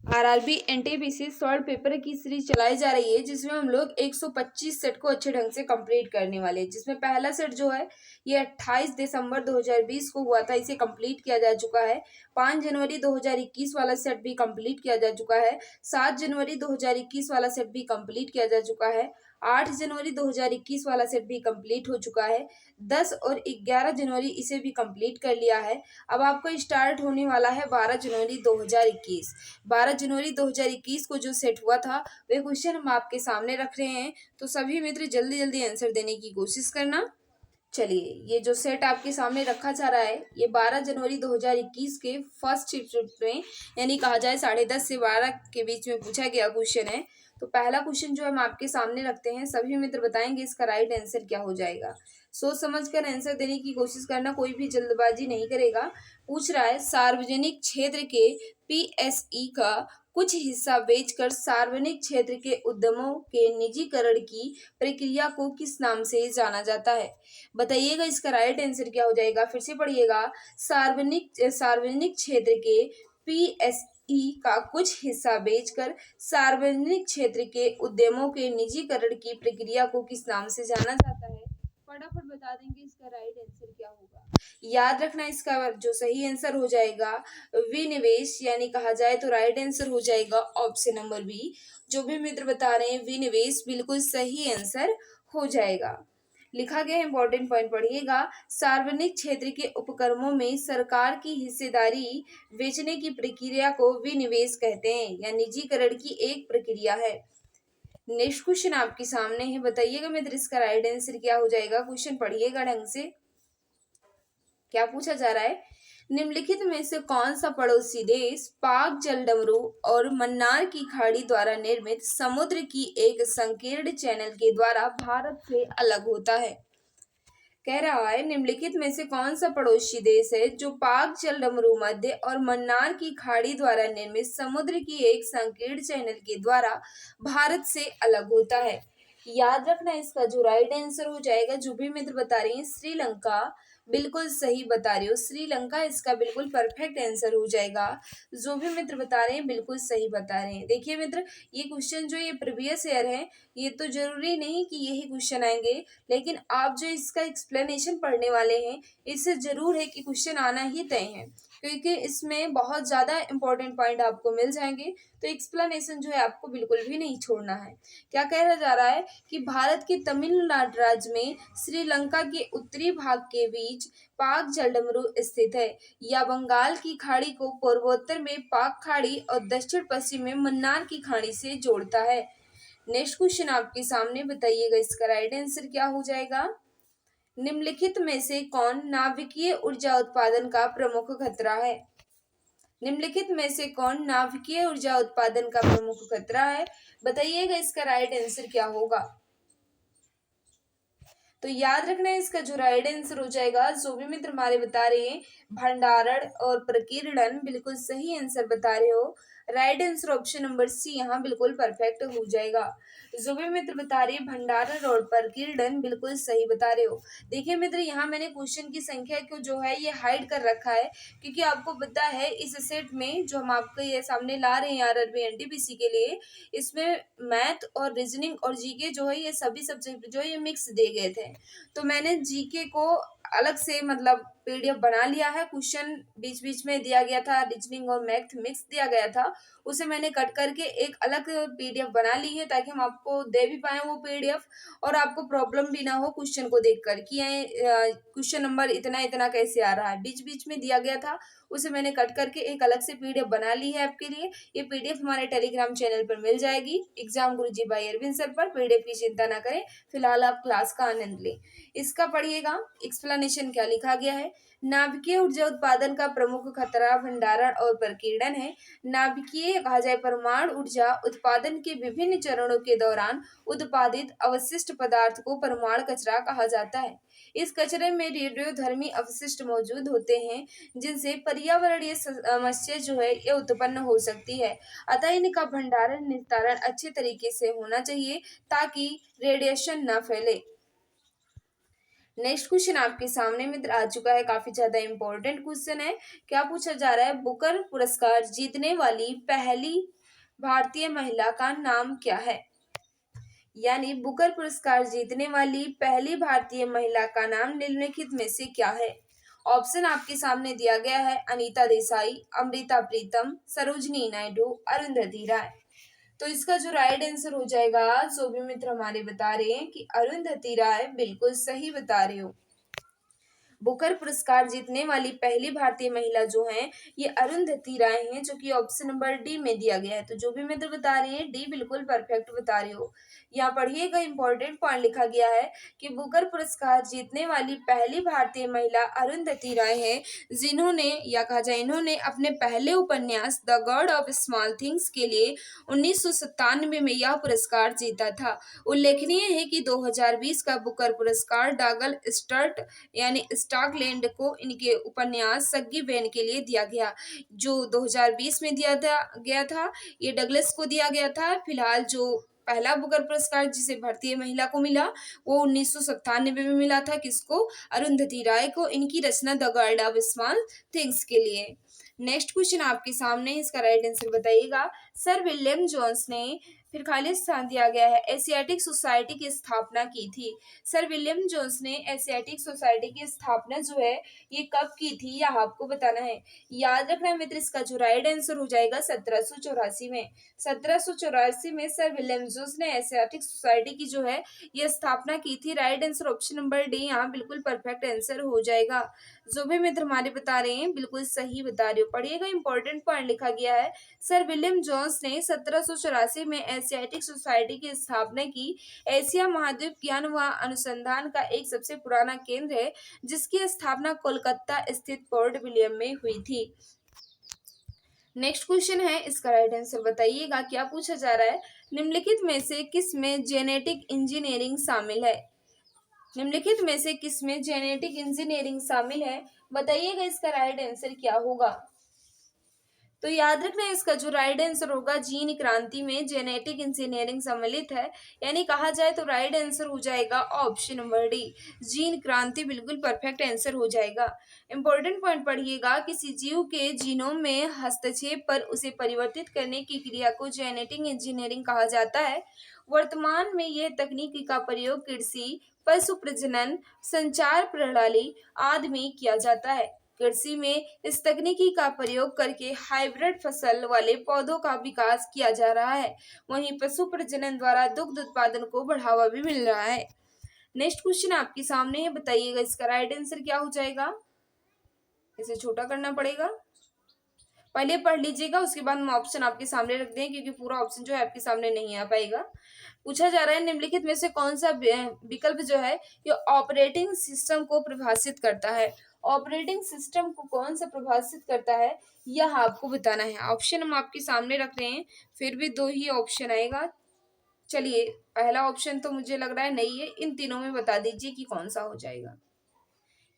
RRB NTPC solve paper की series चलाई जा रही है जिसमें हम लोग 125 सेट को अच्छे ढंग से कंप्लीट करने वाले हैं। जिसमें पहला सेट जो है ये 28 दिसंबर 2020 को हुआ था, इसे कंप्लीट किया जा चुका है। 5 जनवरी 2021 वाला सेट भी कंप्लीट किया जा चुका है। 7 जनवरी 2021 वाला सेट भी कंप्लीट किया जा चुका है। 8 जनवरी 2021 वाला सेट भी कंप्लीट हो चुका है। 10 और 11 जनवरी इसे भी कंप्लीट कर लिया है। अब आपको स्टार्ट होने वाला है 12 जनवरी 2021। 12 जनवरी 2021 को जो सेट हुआ था वे क्वेश्चन हम आपके सामने रख रहे हैं, तो सभी मित्र जल्दी जल्दी आंसर देने की कोशिश करना। चलिए, ये जो सेट आपके सामने रखा जा रहा है ये 12 जनवरी 2021 के फर्स्ट शिफ्ट में, यानी कहा जाए 10:30 से 12 के बीच में पूछा गया क्वेश्चन है। तो पहला क्वेश्चन जो हम आपके सामने रखते हैं, सभी मित्र बताएंगे इसका राइट आंसर क्या हो जाएगा। सोच समझ कर आंसर देने की कोशिश करना, कोई भी जल्दबाजी नहीं करेगा। पूछ रहा है सार्वजनिक क्षेत्र के पीएसई का कुछ हिस्सा बेचकर सार्वजनिक क्षेत्र के उद्यमों के निजीकरण की प्रक्रिया को किस नाम से जाना जाता है। बताइएगा इसका राइट आंसर क्या हो जाएगा। फिर से पढ़िएगा, सार्वजनिक क्षेत्र के पीएसई का कुछ हिस्सा बेचकर सार्वजनिक क्षेत्र के उद्यमों के निजीकरण की प्रक्रिया को किस नाम से जाना जाता है। फटाफट बता देंगे इसका राइट आंसर क्या होगा। याद रखना, इसका जो सही आंसर हो जाएगा विनिवेश, यानी कहा जाए तो राइट आंसर हो जाएगा ऑप्शन नंबर बी। जो भी मित्र बता रहे हैं विनिवेश, बिल्कुल सही आंसर हो जाएगा। लिखा गया इंपॉर्टेंट पॉइंट पढ़िएगा, सार्वजनिक क्षेत्र के उपक्रमों में सरकार की हिस्सेदारी बेचने की प्रक्रिया को विनिवेश कहते हैं या निजीकरण की एक प्रक्रिया है। नेक्स्ट क्वेश्चन आपके सामने है, बताइएगा मित्र इसका राइट आंसर क्या हो जाएगा। क्वेश्चन पढ़िएगा ढंग से। क्या पूछा जा रहा है, निम्नलिखित में से कौन सा पड़ोसी देश पाक जलडमरू और मन्नार की खाड़ी द्वारा निर्मित समुद्र की एक संकीर्ण चैनल के द्वारा भारत से अलग होता है। कह रहा है निम्नलिखित में से कौन सा पड़ोसी देश है जो पाक जलडमरू मध्य और मन्नार की खाड़ी द्वारा निर्मित समुद्र की एक संकीर्ण चैनल के द्वारा भारत से अलग होता है। याद रखना, इसका जो राइट आंसर हो जाएगा, जो भी मित्र बता रही हैं श्रीलंका, बिल्कुल सही बता रही हो, श्रीलंका इसका बिल्कुल परफेक्ट आंसर हो जाएगा। जो भी मित्र बता रहे हैं बिल्कुल सही बता रहे हैं। देखिए मित्र, ये क्वेश्चन जो ये प्रीवियस ईयर है, ये तो जरूरी नहीं कि यही क्वेश्चन आएंगे, लेकिन आप जो इसका एक्सप्लेनेशन पढ़ने वाले हैं इससे जरूर है कि क्वेश्चन आना ही तय है, क्योंकि इसमें बहुत ज़्यादा इंपॉर्टेंट पॉइंट आपको मिल जाएंगे। तो एक्सप्लेनेशन जो है आपको बिल्कुल भी नहीं छोड़ना है। क्या कहा जा रहा है कि भारत के तमिलनाडु राज्य में श्रीलंका के उत्तरी भाग के बीच पाक जलडमरू स्थित है, या बंगाल की खाड़ी को पूर्वोत्तर में पाक खाड़ी और दक्षिण पश्चिम में मन्नार की खाड़ी से जोड़ता है। नेक्स्ट क्वेश्चन आपके सामने, बताइएगा इसका राइट आंसर क्या हो जाएगा। निम्नलिखित में से कौन नाभिकीय ऊर्जा उत्पादन का प्रमुख खतरा है। निम्नलिखित में से कौन नाभिकीय ऊर्जा उत्पादन का प्रमुख खतरा है, बताइएगा इसका राइट आंसर क्या होगा। तो याद रखना है, इसका जो राइट आंसर हो जाएगा, जो भी मित्र हमारे बता रहे हैं भंडारण और प्रकीर्णन, बिल्कुल सही आंसर बता रहे हो। Right answer option number C यहाँ बिल्कुल परफेक्ट हो जाएगा। जो भी मित्र बता रहे हैं भंडारण और प्रकीर्णन, बिल्कुल सही बता रहे हो। देखिए मित्र, यहाँ मैंने क्वेश्चन की संख्या को जो है ये हाइड कर रखा है, क्योंकि आपको पता है इस सेट में जो हम आपके ये सामने ला रहे हैं आरआरबी एनटीपीसी के लिए, इसमें मैथ और रीजनिंग और जीके जो है ये सभी सब्जेक्ट जो है ये मिक्स दिए गए थे। तो मैंने जीके को अलग से मतलब पीडीएफ बना लिया है। क्वेश्चन बीच बीच में दिया गया था, रीजनिंग और मैथ मिक्स दिया गया था, उसे मैंने कट करके एक अलग पीडीएफ बना ली है, ताकि हम आपको दे भी पाए वो पीडीएफ और आपको प्रॉब्लम भी ना हो क्वेश्चन को देखकर कि क्वेश्चन नंबर इतना इतना कैसे आ रहा है। बीच बीच में दिया गया था, उसे मैंने कट करके एक अलग से पीडीएफ बना ली है आपके लिए। ये पीडीएफ हमारे टेलीग्राम चैनल पर मिल जाएगी, एग्जाम गुरुजी बाय अरविंद सर पर। पीडीएफ की चिंता ना करें, फिलहाल आप क्लास का आनंद लें। इसका पढ़िएगा एक्सप्लेनेशन क्या लिखा गया है। नाभिकीय ऊर्जा उत्पादन का प्रमुख खतरा भंडारण और प्रकीर्णन है। नाभिकीय कहा जाए परमाणु ऊर्जा उत्पादन के विभिन्न चरणों के दौरान उत्पादित अवशिष्ट पदार्थ को परमाणु कचरा कहा जाता है। इस कचरे में रेडियोधर्मी अवशिष्ट मौजूद होते हैं, जिनसे पर्यावरणीय समस्या जो है ये उत्पन्न हो सकती है। अतः इनका भंडारण निस्तारण अच्छे तरीके से होना चाहिए, ताकि रेडिएशन न फैले। नेक्स्ट क्वेश्चन आपके सामने मित्र आ चुका है, काफी ज्यादा इंपॉर्टेंट क्वेश्चन है। क्या पूछा जा रहा है, बुकर पुरस्कार जीतने वाली पहली भारतीय महिला का नाम क्या है? यानी बुकर पुरस्कार जीतने वाली पहली भारतीय महिला का नाम निम्नलिखित में से क्या है? ऑप्शन आपके सामने दिया गया है: अनीता देसाई, अमृता प्रीतम, सरोजनी नायडू, अरुंधति राय। तो इसका जो राइट आंसर हो जाएगा, जो भी मित्र हमारे बता रहे हैं कि अरुंधति राय, बिल्कुल सही बता रहे हो। बुकर पुरस्कार जीतने वाली पहली भारतीय महिला जो है ये अरुंधति राय हैं, जो कि ऑप्शन नंबर डी में दिया गया है। तो जो भी मित्र बता रहे हैं डी बिल्कुल परफेक्ट बता रहे हो। यहाँ पढ़िएगा, इंपॉर्टेंट पॉइंट लिखा गया है कि बुकर पुरस्कार जीतने वाली पहली भारतीय महिला अरुंधति राय है, जिन्होंने या कहा जाए इन्होंने अपने पहले उपन्यास the God of Small Things के लिए 1997 में यह पुरस्कार जीता था। उल्लेखनीय है कि 2020 का बुकर पुरस्कार डागल स्टर्ट यानी स्टॉकलैंड को इनके उपन्यास सग्गी वैन के लिए दिया गया, जो 2020 में गया था। ये डगलस को दिया गया था। फिलहाल जो पहला बुकर पुरस्कार जिसे भारतीय महिला को मिला वो 1997 में मिला था। किसको? अरुंधति राय को, इनकी रचना the God of Small Things के लिए। नेक्स्ट क्वेश्चन आपके सामने, इसका राइट आंसर बताइएगा। सर विलियम जोन्स ने, फिर खाली स्थान दिया गया है, एशियाटिक सोसाइटी की स्थापना की थी। सर विलियम जोन्स ने एशियाटिक सोसाइटी की स्थापना जो है ये कब की थी, यह आपको बताना है। याद रखना मित्र, इसका जो राइट आंसर हो जाएगा 1784 में। 1784 में सर विलियम जोन्स ने एशियाटिक सोसाइटी की जो है ये स्थापना की थी। Right answer option number D यहाँ बिल्कुल परफेक्ट आंसर हो जाएगा। जो भी मित्र हमारे बता रहे हैं बिल्कुल सही बता रहे हो। पढ़िएगा, इंपॉर्टेंट पॉइंट लिखा गया है। सर विलियम जोन्स ने 1784 में एशियाटिक सोसाइटी की स्थापना की। एशिया महाद्वीप ज्ञान व अनुसंधान का एक सबसे पुराना केंद्र है, जिसकी स्थापना कोलकाता स्थित पोर्ट विलियम में हुई थी। नेक्स्ट क्वेश्चन है, इसका राइट आंसर बताइएगा। क्या पूछा जा रहा है? निम्नलिखित में से किस में जेनेटिक इंजीनियरिंग शामिल है? निम्नलिखित में से किस में जेनेटिक इंजीनियरिंग शामिल है? बताइएगा, इसका राइट आंसर क्या होगा। तो याद रखना है, इसका जो राइट आंसर होगा जीन क्रांति में जेनेटिक इंजीनियरिंग सम्मिलित है। यानी कहा जाए तो राइट आंसर हो जाएगा ऑप्शन नंबर डी, जीन क्रांति बिल्कुल परफेक्ट आंसर हो जाएगा। इंपॉर्टेंट पॉइंट पढ़िएगा, किसी जीव के जीनोम में हस्तक्षेप पर उसे परिवर्तित करने की क्रिया को जेनेटिक इंजीनियरिंग कहा जाता है। वर्तमान में यह तकनीक का प्रयोग कृषि, पशु प्रजनन, संचार प्रणाली आदि में किया जाता है। कृषि में इस तकनीकी का प्रयोग करके हाइब्रिड फसल वाले पौधों का विकास किया जा रहा है। वहीं पशु प्रजनन द्वारा दुग्ध उत्पादन को बढ़ावा भी मिल रहा है। नेक्स्ट क्वेश्चन आपके सामने है, बताइएगा इसका राइट आंसर क्या हो जाएगा। इसे छोटा करना पड़ेगा, पहले पढ़ लीजिएगा, उसके बाद हम ऑप्शन आपके सामने रख दें, क्योंकि पूरा ऑप्शन जो है आपके सामने नहीं आ पाएगा। पूछा जा रहा है निम्नलिखित में से कौन सा विकल्प जो है ये ऑपरेटिंग सिस्टम को प्रभावित करता है। ऑपरेटिंग सिस्टम को कौन सा प्रभावित करता है यह आपको बताना है। ऑप्शन हम आपके सामने रख रहे हैं, फिर भी दो ही ऑप्शन आएगा। चलिए, पहला ऑप्शन तो मुझे लग रहा है नहीं है, इन तीनों में बता दीजिए कि कौन सा हो जाएगा।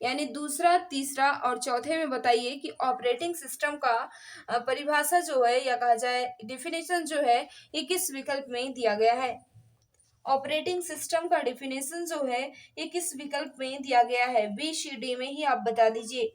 यानी दूसरा, तीसरा और चौथे में बताइए कि ऑपरेटिंग सिस्टम का परिभाषा जो है या कहा जाए डिफिनेशन जो है ये किस विकल्प में दिया गया है। ऑपरेटिंग सिस्टम का डिफिनेशन जो है ये किस विकल्प में दिया गया है, बी सी डी में ही आप बता दीजिए।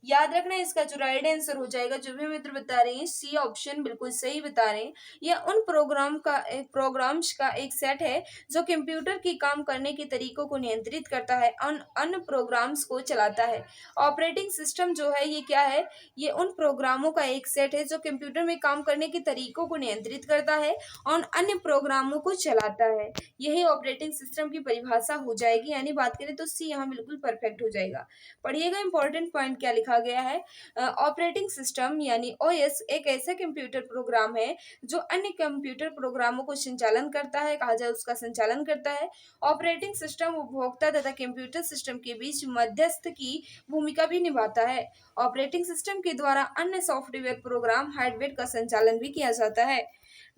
याद रखना, इसका जो राइट आंसर हो जाएगा, जो भी मित्र बता रहे हैं सी ऑप्शन बिल्कुल सही बता रहे हैं। यह उन प्रोग्राम्स का एक सेट है जो कंप्यूटर की काम करने के तरीकों को नियंत्रित करता है और अन्य प्रोग्राम्स को चलाता है। ऑपरेटिंग सिस्टम जो है ये क्या है, ये उन प्रोग्रामों का एक सेट है जो कंप्यूटर में काम करने के तरीकों को नियंत्रित करता है और अन्य प्रोग्रामों को चलाता है। यही ऑपरेटिंग सिस्टम की परिभाषा हो जाएगी। यानी बात करें तो सी यहाँ बिल्कुल परफेक्ट हो जाएगा। पढ़िएगा, इंपॉर्टेंट पॉइंट क्या लिखा गया है। ऑपरेटिंग सिस्टम यानी ओएस एक ऐसा कंप्यूटर प्रोग्राम है जो अन्य कंप्यूटर प्रोग्रामों को संचालन करता है, कहा जाए उसका संचालन करता है। ऑपरेटिंग सिस्टम उपभोक्ता तथा कंप्यूटर सिस्टम के बीच मध्यस्थ की भूमिका भी निभाता है। ऑपरेटिंग सिस्टम के द्वारा अन्य सॉफ्टवेयर प्रोग्राम हार्डवेयर का संचालन भी किया जाता है।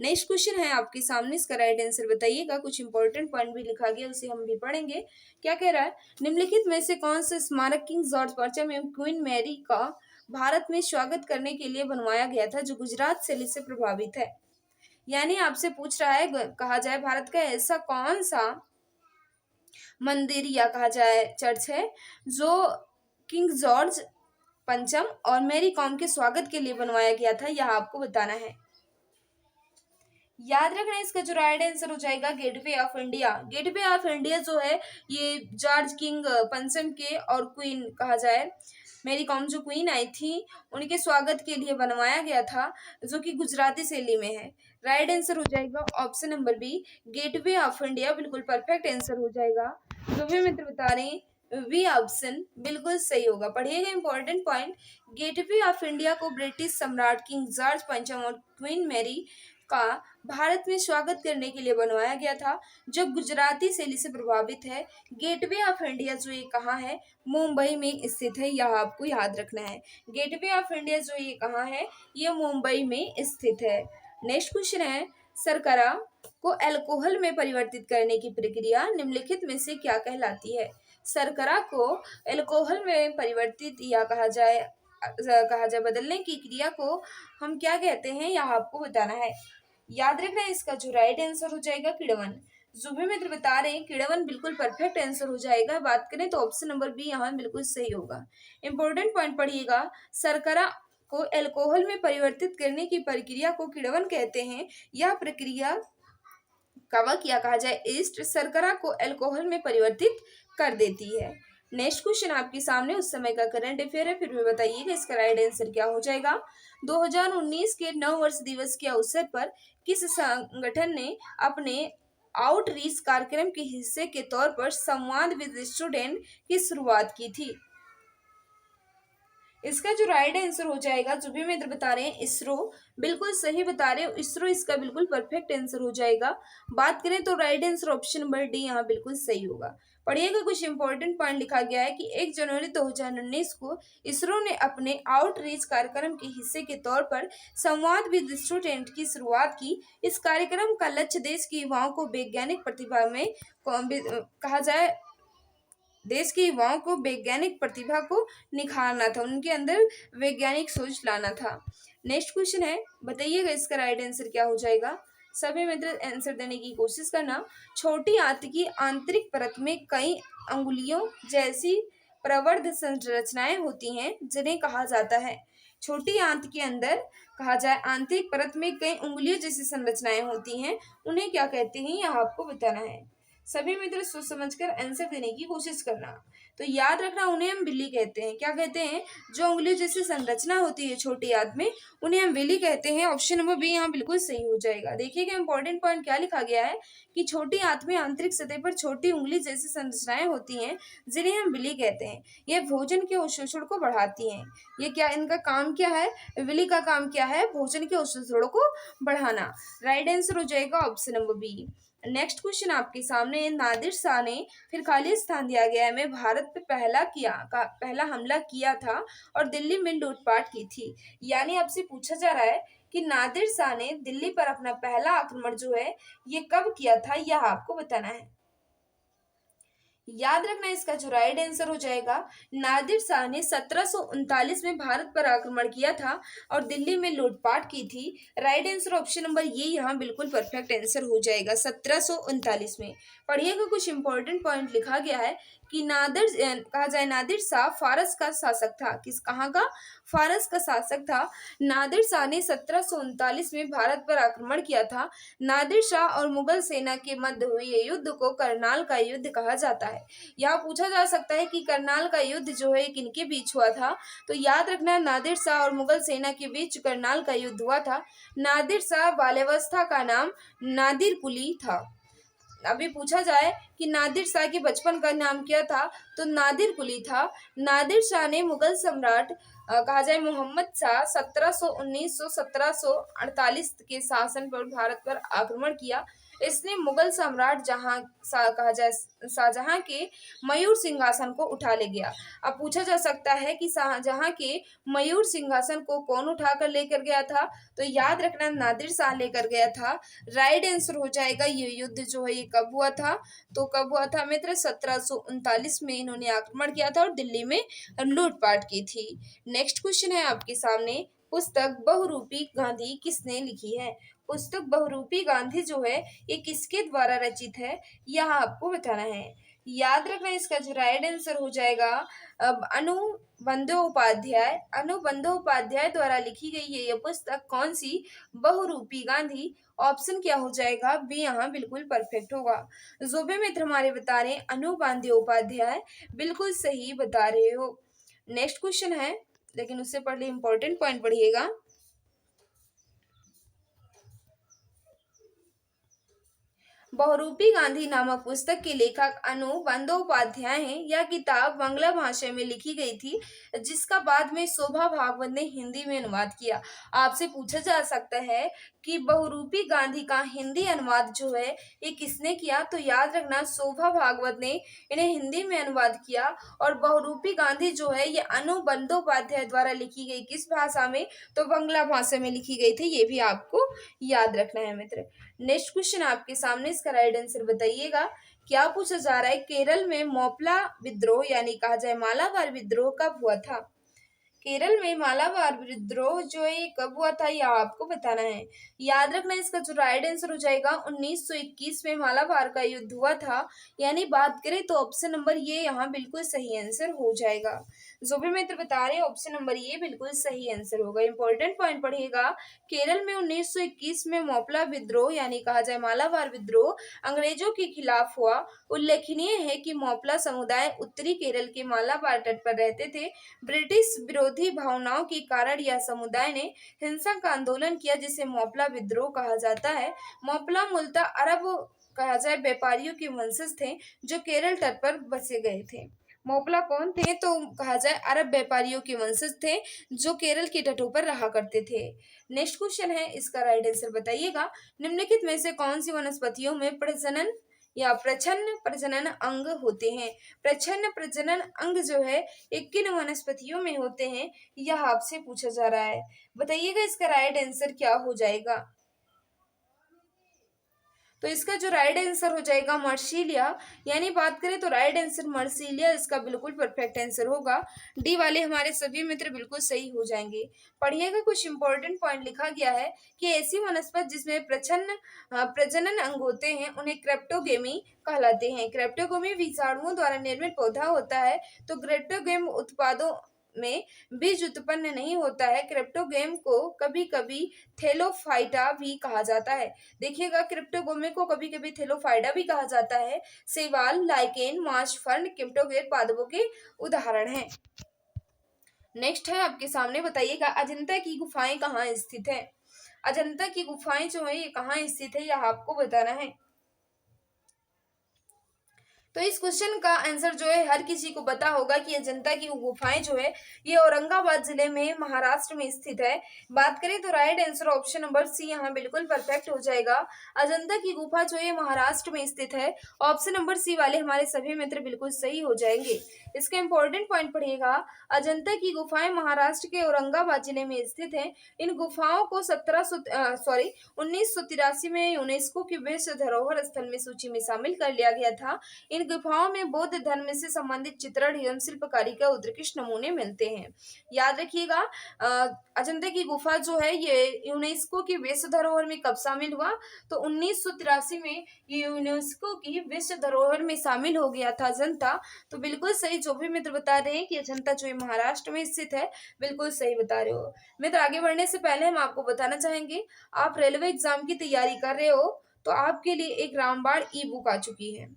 नेक्स्ट क्वेश्चन है आपके सामने, इसका राइट आंसर बताइएगा। कुछ इंपॉर्टेंट पॉइंट भी लिखा गया, उसे हम भी पढ़ेंगे। क्या कह रहा है, निम्नलिखित में से कौन सा स्मारक किंग जॉर्ज परचम एवं क्वीन मैरी का भारत में स्वागत करने के लिए बनवाया गया था, जो गुजरात शैली से प्रभावित है। यानी आपसे पूछ रहा है, कहा जाए भारत का ऐसा कौन सा मंदिर या कहा जाए चर्च है जो किंग जॉर्ज पंचम और मैरी कॉम के स्वागत के लिए बनवाया गया था, यह आपको बताना है। याद रखना इसका जो राइट आंसर हो जाएगा gateway of India. Gateway of India जो है ये जॉर्ज किंग पंचम के और क्वीन कहा जाए मेरी कॉम जो क्वीन आई थी उनके स्वागत के लिए बनवाया गया था, जो कि गुजराती शैली में है। राइट आंसर हो जाएगा option number B gateway of India, बिल्कुल परफेक्ट आंसर हो जाएगा। जो भी मित्र बता रहे हैं वी ऑप्शन बिल्कुल सही होगा। पढ़िएगा important point, gateway of India को ब्रिटिश सम्राट किंग जॉर्ज पंचम और क्वीन मैरी का भारत में स्वागत करने के लिए बनवाया गया था, जो गुजराती शैली से प्रभावित है। गेटवे ऑफ इंडिया जो ये कहाँ है, मुंबई में स्थित है, यह आपको याद रखना है। गेटवे ऑफ इंडिया जो ये कहाँ है, ये मुंबई में स्थित है। नेक्स्ट क्वेश्चन है, शर्करा को अल्कोहल में परिवर्तित करने की प्रक्रिया निम्नलिखित में से क्या कहलाती है। शर्करा को अल्कोहल में परिवर्तित या कहा जाए बदलने की क्रिया को हम क्या कहते हैं, यह आपको बताना है। याद रखना इसका जो राइट आंसर हो जाएगा किण्वन। जो भी मित्र बता रहे हैं किण्वन बिल्कुल परफेक्ट आंसर हो जाएगा। बात करें तो ऑप्शन नंबर बी यहाँ बिल्कुल सही होगा। इंपॉर्टेंट पॉइंट पढ़िएगा, शर्करा को अल्कोहल में परिवर्तित करने की प्रक्रिया को किण्वन कहते हैं। यह प्रक्रिया कवक या कहा जाए ईस्ट शर्करा को अल्कोहल में परिवर्तित कर देती है। नेक्स्ट क्वेश्चन आपके सामने उस समय का करंट अफेयर है, फिर भी बताइएगा इसका राइट आंसर क्या हो जाएगा। 2019 के 9 वर्ष दिवस के अवसर पर किस संगठन ने अपने आउटरीच कार्यक्रम के हिस्से के तौर पर संवाद विद स्टूडेंट की शुरुआत की थी। इसका जो राइट आंसर हो जाएगा, जो भी मित्र बता रहे हैं इसरो, बिल्कुल सही बता रहे हो इसरो, इसका बिल्कुल परफेक्ट आंसर हो जाएगा। बात करें तो right answer option number D यहाँ बिल्कुल सही होगा। पढ़िएगा कुछ इंपॉर्टेंट पॉइंट लिखा गया है कि 1 जनवरी 2019 को इसरो ने अपने आउटरीच कार्यक्रम के हिस्से के तौर पर संवाद विद स्टूडेंट की शुरुआत की। इस कार्यक्रम का लक्ष्य देश के युवाओं को वैज्ञानिक प्रतिभा में कहा जाए देश के युवाओं को वैज्ञानिक प्रतिभा को निखारना था, उनके अंदर वैज्ञानिक सोच लाना था। नेक्स्ट क्वेश्चन है, बताइएगा इसका राइट आंसर क्या हो जाएगा। सभी मित्र आंसर देने की कोशिश करना। छोटी आंत की आंतरिक परत में कई अंगुलियों जैसी प्रवर्ध संरचनाएं होती हैं, जिन्हें कहा जाता है। छोटी आंत के अंदर कहा जाए आंतरिक परत में कई उंगलियों जैसी संरचनाएं होती हैं, उन्हें क्या कहते हैं, यह आपको बताना है। सभी मित्र सोच समझकर आंसर देने की कोशिश करना। तो याद रखना उन्हें हम बिल्ली कहते हैं। क्या कहते हैं, जो उंगलियों जैसी संरचना होती है छोटी आंत में, उन्हें हम बिल्ली कहते हैं। ऑप्शन नंबर बी यहाँ बिल्कुल सही हो जाएगा। देखिएगा इंपॉर्टेंट पॉइंट क्या लिखा गया है कि छोटी आंत में आंतरिक सतह पर छोटी उंगली जैसी संरचनाएं होती हैं, जिन्हें हम बिल्ली कहते हैं। ये भोजन के अवशोषण को बढ़ाती हैं। ये क्या, इनका काम क्या है, बिल्ली का काम क्या है, भोजन के अवशोषणों को बढ़ाना। राइट आंसर हो जाएगा option number B. Next question आपके सामने, नादिर शाह ने फिर खाली स्थान दिया गया है में भारत पे पहला हमला किया था और दिल्ली में लूटपाट की थी। यानी आपसे पूछा जा रहा है कि नादिर शाह ने दिल्ली पर अपना पहला आक्रमण जो है ये कब किया था, यह आपको बताना है। याद रखना इसका जो राइट आंसर हो जाएगा, नादिर शाह ने 1739 में भारत पर आक्रमण किया था और दिल्ली में लूटपाट की थी। राइट आंसर ऑप्शन नंबर ये यहाँ बिल्कुल परफेक्ट आंसर हो जाएगा 1739 में। पढ़िएगा कुछ इंपॉर्टेंट पॉइंट लिखा गया है कि नादिर शाह फारस का शासक था। किस कहाँ का, फारस का शासक था। नादिर शाह ने 1739 में भारत पर आक्रमण किया था। नादिर शाह और मुगल सेना के मध्य हुए युद्ध को करनाल का युद्ध कहा जाता है। यहाँ पूछा जा सकता है कि करनाल का युद्ध जो है किनके बीच हुआ था, तो याद रखना नादिर शाह और मुगल सेना के बीच करनाल का युद्ध हुआ था। नादिर शाह बाल्यावस्था का नाम नादिर कुली था। अभी पूछा जाए कि नादिर शाह के बचपन का नाम क्या था, तो नादिर कुली था। नादिर शाह ने मुगल सम्राट कहा जाए मोहम्मद शाह 1719-1748 के शासन पर भारत पर आक्रमण किया। इसने मुगल सम्राट शाहजहां के मयूर सिंहासन को उठा ले गया। अब पूछा जा सकता है कि शाहजहां के मयूर सिंहासन को कौन उठाकर लेकर गया था, तो याद रखना नादिर शाह लेकर गया था। राइट आंसर हो जाएगा ये युद्ध जो है ये कब हुआ था, तो कब हुआ था मित्र, 1739 में इन्होंने आक्रमण किया था और दिल्ली में लूटपाट की थी। नेक्स्ट क्वेश्चन है आपके सामने, पुस्तक बहुरूपी गांधी किसने लिखी है। पुस्तक बहुरूपी गांधी जो है ये किसके द्वारा रचित है, यह आपको बताना है। याद रखना इसका जो राइट आंसर हो जाएगा अब अनुबंधोपाध्याय अनुबंधोपाध्याय द्वारा लिखी गई है यह पुस्तक कौन सी? बहुरूपी गांधी। ऑप्शन क्या हो जाएगा? बी यहाँ बिल्कुल परफेक्ट होगा। जो भी मित्र हमारे बता रहे हैं अनुबंधोपाध्याय, बिल्कुल सही बता रहे हो। नेक्स्ट क्वेश्चन है, लेकिन उससे पहले इंपॉर्टेंट पॉइंट पढ़िएगा। बहुरूपी गांधी नामक पुस्तक के लेखक बंदोपाध्याय हैं। यह किताब बांग्ला भाषा में लिखी गई थी, जिसका बाद में शोभा भागवत ने हिंदी में अनुवाद किया। आपसे पूछा जा सकता है कि बहुरूपी गांधी का हिंदी अनुवाद जो है ये किसने किया? तो याद रखना शोभा भागवत ने इन्हें हिंदी में अनुवाद किया। और बहुरूपी गांधी जो है ये बंदोपाध्याय द्वारा लिखी गई किस भाषा में? तो बांग्ला भाषा में लिखी गई थी। ये भी आपको याद रखना है मित्र। नेक्स्ट क्वेश्चन आपके सामने, इसका राइट आंसर बताइएगा। क्या पूछा जा रहा है? केरल में मोपला विद्रोह यानी कहा जाए मालाबार विद्रोह कब हुआ था? केरल में मालाबार विद्रोह जो है कब हुआ था, यह आपको बताना है। याद रखना इसका जो राइट आंसर हो जाएगा 1921 में मालाबार का युद्ध हुआ था। यानी बात करें तो ऑप्शन नंबर ये यहाँ बिल्कुल सही आंसर हो जाएगा। जो भी मित्र बता रहे हैं ऑप्शन नंबर ये बिल्कुल सही आंसर होगा। इंपॉर्टेंट पॉइंट पढ़िएगा। केरल में 1921 में मोपला विद्रोह यानी कहा जाए मालाबार विद्रोह अंग्रेजों के खिलाफ हुआ। उल्लेखनीय है कि मोपला समुदाय उत्तरी केरल के मालाबार तट पर रहते थे। ब्रिटिश विरोधी भावनाओं के कारण यह समुदाय ने हिंसा का आंदोलन किया, जिसे मोपला विद्रोह कहा जाता है। मोपला मूलतः अरब कहा जाए व्यापारियों के वंशज थे, जो केरल तट पर बसे गए थे। मोपला कौन थे? तो कहा जाए अरब व्यापारियों के वंशज थे, जो केरल के तटों पर रहा करते थे। नेक्स्ट क्वेश्चन है, इसका राइट आंसर बताइएगा। निम्नलिखित में से कौन सी वनस्पतियों में प्रजनन या प्रच्छन्न प्रजनन अंग होते हैं? प्रच्छन्न प्रजनन अंग जो है ये किन वनस्पतियों में होते हैं, यह आपसे पूछा जा रहा है। बताइएगा इसका राइट आंसर क्या हो जाएगा। तो इसका जो राइट आंसर हो जाएगा मर्सीलिया। यानी बात करें तो राइट आंसर मर्सीलिया इसका बिल्कुल परफेक्ट आंसर होगा। डी वाले हमारे सभी मित्र बिल्कुल सही हो जाएंगे। पढ़िएगा, कुछ इंपॉर्टेंट पॉइंट लिखा गया है कि ऐसी वनस्पति जिसमें प्रच्छन्न प्रजनन अंग होते हैं उन्हें क्रेप्टोगेमी कहलाते हैं। क्रेप्टोगेमी विषाणुओं द्वारा निर्मित पौधा होता है। तो क्रेप्टोगेम उत्पादों में बीज उत्पन्न नहीं होता है। क्रिप्टोगेम को कभी कभी थेलोफाइटा भी कहा जाता है। देखिएगा, क्रिप्टोगोमे को कभी कभी थेलोफाइटा भी कहा जाता है। शैवाल, लाइकेन, मार्श फर्न, क्रिप्टोगेर पादपों के उदाहरण हैं। नेक्स्ट है आपके सामने, बताइएगा अजंता की गुफाएं कहाँ स्थित है? अजंता की गुफाएं जो है ये कहाँ स्थित है, यह आपको बताना है। तो इस क्वेश्चन का आंसर जो है हर किसी को पता होगा कि अजंता की गुफाएं जो है ये औरंगाबाद जिले में महाराष्ट्र में स्थित है। बात करें तो right answer option number C यहाँ बिल्कुल परफेक्ट हो जाएगा। अजंता की गुफा जो है महाराष्ट्र में स्थित है। ऑप्शन नंबर सी वाले हमारे सभी मित्र बिल्कुल सही हो जाएंगे। इसका इंपॉर्टेंट पॉइंट पढ़िएगा। अजंता की गुफाएं महाराष्ट्र के औरंगाबाद जिले में स्थित है। इन गुफाओं को 1983 में यूनेस्को की विश्व धरोहर स्थल में सूची में शामिल कर लिया गया था। इन गुफाओं में बौद्ध धर्म से संबंधित चित्रण एवं शिल्पकारी का उत्कृष्ट नमूने मिलते हैं। याद रखिएगा, अजंता की गुफा जो है ये यूनेस्को की विश्व धरोहर में कब शामिल हुआ? तो 1983 में ये यूनेस्को की विश्व धरोहर में शामिल हो गया था अजंता। तो बिल्कुल सही जो भी मित्र बता रहे हैं कि अजंता जो है महाराष्ट्र में स्थित है, बिल्कुल सही बता रहे हो मित्र। आगे बढ़ने से पहले हम आपको बताना चाहेंगे, आप रेलवे एग्जाम की तैयारी कर रहे हो तो आपके लिए एक रामबाण ई बुक आ चुकी है।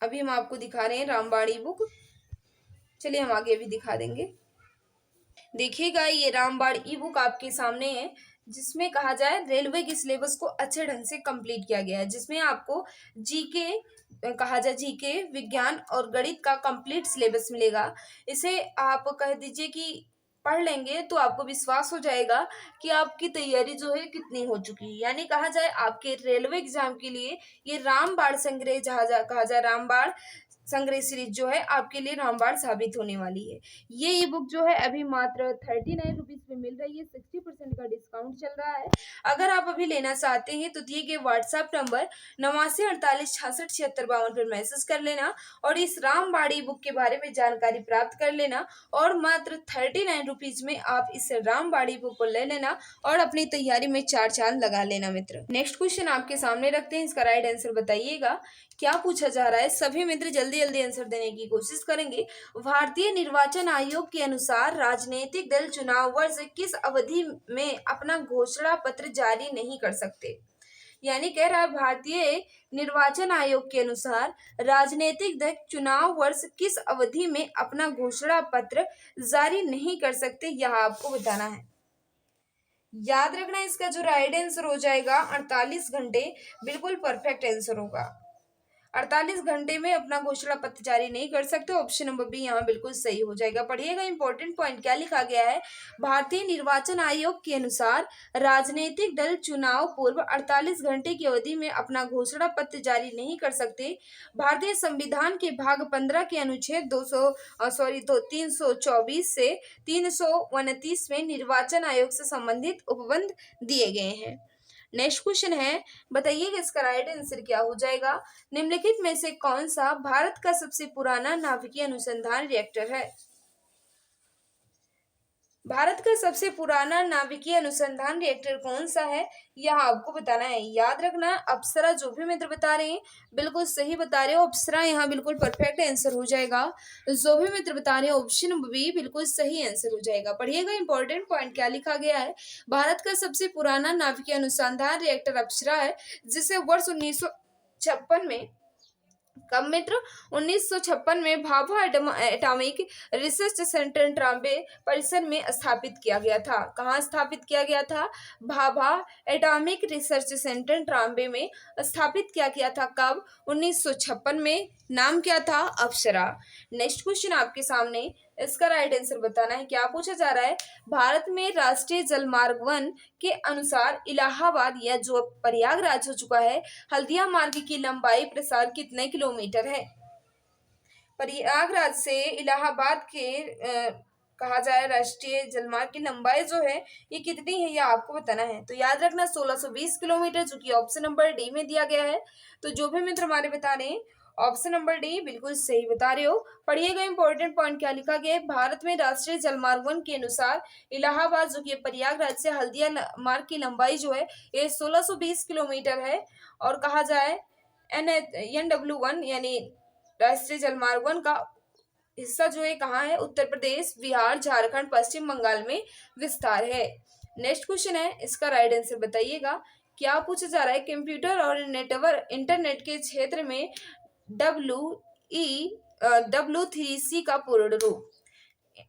अभी हम आपको दिखा रहे हैं रामबाण ई बुक। चलिए हम आगे भी दिखा देंगे। देखिएगा, ये रामबाण ई बुक आपके सामने है, जिसमें कहा जाए रेलवे के सिलेबस को अच्छे ढंग से कंप्लीट किया गया है, जिसमें आपको जीके कहा जाए जीके, विज्ञान और गणित का कंप्लीट सिलेबस मिलेगा। इसे आप कह दीजिए कि पढ़ लेंगे तो आपको विश्वास हो जाएगा कि आपकी तैयारी जो है कितनी हो चुकी है। यानी कहा जाए आपके रेलवे एग्जाम के लिए ये रामबाण संग्रह कहा जाए रामबाण संग्रह सीरीज जो है आपके लिए रामबाण साबित होने वाली है। ये ई बुक जो है अभी मात्र 39 रुपीज में मिल रही है, 60% का डिस्काउंट चल रहा है। अगर आप अभी लेना चाहते हैं तो दिए गए व्हाट्सएप नंबर 89 48 66 76 52 पर मैसेज कर लेना और इस रामबाण ई बुक के बारे में जानकारी प्राप्त कर लेना और मात्र 39 रुपीज में आप इस रामबाण ई बुक को ले लेना और अपनी तैयारी में चार चांद लगा लेना मित्र। नेक्स्ट क्वेश्चन आपके सामने रखते हैं, इसका राइट आंसर बताइएगा। क्या पूछा जा रहा है, सभी मित्र जल्दी जल्दी आंसर देने की कोशिश करेंगे। भारतीय निर्वाचन आयोग के अनुसार राजनीतिक दल चुनाव वर्ष किस अवधि में अपना घोषणा पत्र जारी नहीं कर सकते। यानी कह रहा है भारतीय निर्वाचन आयोग के अनुसार राजनीतिक दल चुनाव वर्ष किस अवधि में अपना घोषणा पत्र जारी नहीं कर सकते, यह आपको बताना है। याद रखना इसका जो राइट आंसर हो जाएगा 48 घंटे, बिल्कुल परफेक्ट आंसर होगा। 48 घंटे में अपना घोषणा पत्र जारी नहीं कर सकते, ऑप्शन नंबर बी यहाँ बिल्कुल सही हो जाएगा। पढ़िएगा इंपॉर्टेंट पॉइंट क्या लिखा गया है। भारतीय निर्वाचन आयोग के अनुसार राजनीतिक दल चुनाव पूर्व 48 घंटे की अवधि में अपना घोषणा पत्र जारी नहीं कर सकते। भारतीय संविधान के भाग 15 के अनुच्छेद 324 से 329 में निर्वाचन आयोग से संबंधित उपबंध दिए गए हैं। नेक्स्ट क्वेश्चन है, बताइएगा इसका राइट आंसर क्या हो जाएगा। निम्नलिखित में से कौन सा भारत का सबसे पुराना नाभिकीय अनुसंधान रिएक्टर है। भारत का सबसे पुराना नाभिकीय अनुसंधान रिएक्टर कौन सा है, यह आपको बताना है। याद रखना अप्सरा, जो भी मित्र बता रहे हैं बिल्कुल सही बता रहे हो, अप्सरा यहाँ बिल्कुल परफेक्ट आंसर हो जाएगा। जो भी मित्र बता रहे हो ऑप्शन बी बिल्कुल सही आंसर हो जाएगा। पढ़िएगा इंपॉर्टेंट पॉइंट क्या लिखा गया है। भारत का सबसे पुराना नाभिकीय अनुसंधान रिएक्टर अप्सरा है, जिसे वर्ष 1956 में, कब मित्र, 1956 में Bhabha atomic research centre Trombay परिसर में स्थापित किया गया था। कहाँ स्थापित किया गया था, Bhabha atomic research centre Trombay में स्थापित किया गया था। कब, 1956 में। नाम क्या था, अप्सरा। नेक्स्ट क्वेश्चन आपके सामने, इसका राइट आंसर बताना है। क्या पूछा जा रहा है, भारत में राष्ट्रीय जलमार्ग 1 के अनुसार इलाहाबाद या जो प्रयागराज हो चुका है, हल्दिया मार्ग की लंबाई प्रसार कितने किलोमीटर है। प्रयागराज से इलाहाबाद के कहा जाए राष्ट्रीय जलमार्ग की लंबाई जो है ये कितनी है, यह आपको बताना है। तो याद रखना 1620 किलोमीटर, जो कि ऑप्शन नंबर डी में दिया गया है। तो जो भी मित्र हमारे बता रहे हैं ऑप्शन नंबर डी बिल्कुल सही बता रहे हो। पढ़िएगा इंपॉर्टेंट पॉइंट क्या लिखा गया है। भारत में राष्ट्रीय जलमार्ग 1 के अनुसार इलाहाबाद जो कि प्रयागराज से हल्दिया मार्ग की लंबाई जो है ये 1620 किलोमीटर है। और कहा जाए NW1 यानी राष्ट्रीय जलमार्ग 1 का हिस्सा जो है कहाँ है, उत्तर प्रदेश, बिहार, झारखंड, पश्चिम बंगाल में विस्तार है। नेक्स्ट क्वेश्चन है, इसका राइट आंसर बताइएगा। क्या पूछा जा रहा है, कंप्यूटर और नेटवर्क इंटरनेट के क्षेत्र में W3C का पूर्ण रूप।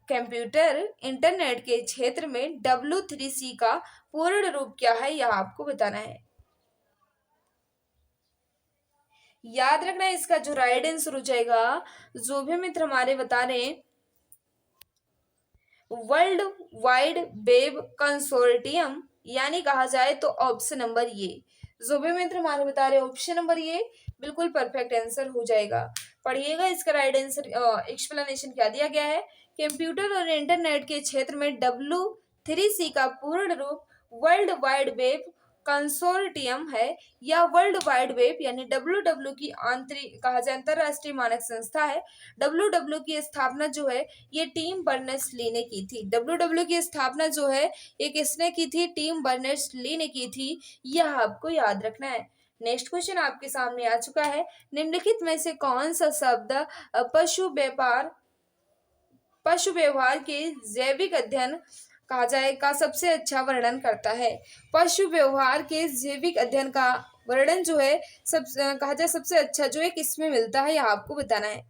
कंप्यूटर इंटरनेट के क्षेत्र में W3C का पूर्ण रूप क्या है, यह आपको बताना है। याद रखना इसका जो राइट आंसर हो जाएगा, जो भी मित्र हमारे बता रहे हैं, वर्ल्ड वाइड वेब कंसोर्टियम, यानी कहा जाए तो ऑप्शन नंबर ये। जो भी मित्र हमारे बता रहे ऑप्शन नंबर ये बिल्कुल परफेक्ट आंसर हो जाएगा। पढ़िएगा इसका राइट आंसर एक्सप्लेनेशन क्या दिया गया है। कंप्यूटर और इंटरनेट के क्षेत्र में W3C का पूर्ण रूप वर्ल्ड वाइड वेब कंसोर्टियम है, या वर्ल्ड वाइड वेब यानी WW की आंतरिक कहा जाए अंतरराष्ट्रीय मानक संस्था है। WW की स्थापना जो है ये टिम बर्नर्स-ली ने की थी। WW की स्थापना जो है ये किसने की थी, टिम बर्नर्स-ली ने की थी, यह आपको याद रखना है। नेक्स्ट क्वेश्चन आपके सामने आ चुका है। निम्नलिखित में से कौन सा शब्द पशु व्यवहार के जैविक अध्ययन कहा जाए का सबसे अच्छा वर्णन करता है। पशु व्यवहार के जैविक अध्ययन का वर्णन जो है कहा जाए सबसे अच्छा जो है किसमें मिलता है, यह आपको बताना है।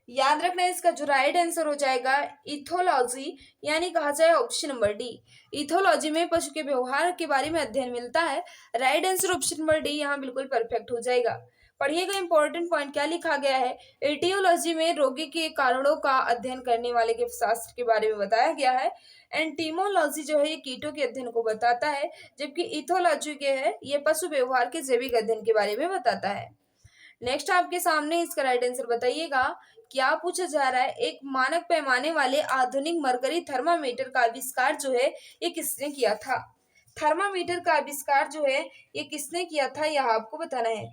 याद रखना इसका जो राइट आंसर हो जाएगा इथोलॉजी, यानी कहा जाए ऑप्शन नंबर डी। इथोलॉजी में पशु के व्यवहार के बारे में अध्ययन मिलता है। Right answer option number D यहाँ बिल्कुल परफेक्ट हो जाएगा। पढ़िएगा इंपॉर्टेंट पॉइंट क्या लिखा गया है। एटियोलॉजी में रोगी के कारणों का अध्ययन करने वाले के शास्त्र के बारे में बताया गया है। एंटीमोलॉजी जो है ये कीटों के अध्ययन को बताता है, जबकि इथोलॉजी के है ये पशु व्यवहार के जैविक अध्ययन के बारे में बताता है। नेक्स्ट आपके सामने इसका राइट आंसर बताइएगा। क्या पूछा जा रहा है, एक मानक पैमाने वाले आधुनिक मरकरी थर्मामीटर का आविष्कार जो है ये किसने किया था। थर्मामीटर का आविष्कार जो है ये किसने किया था, यह आपको बताना है।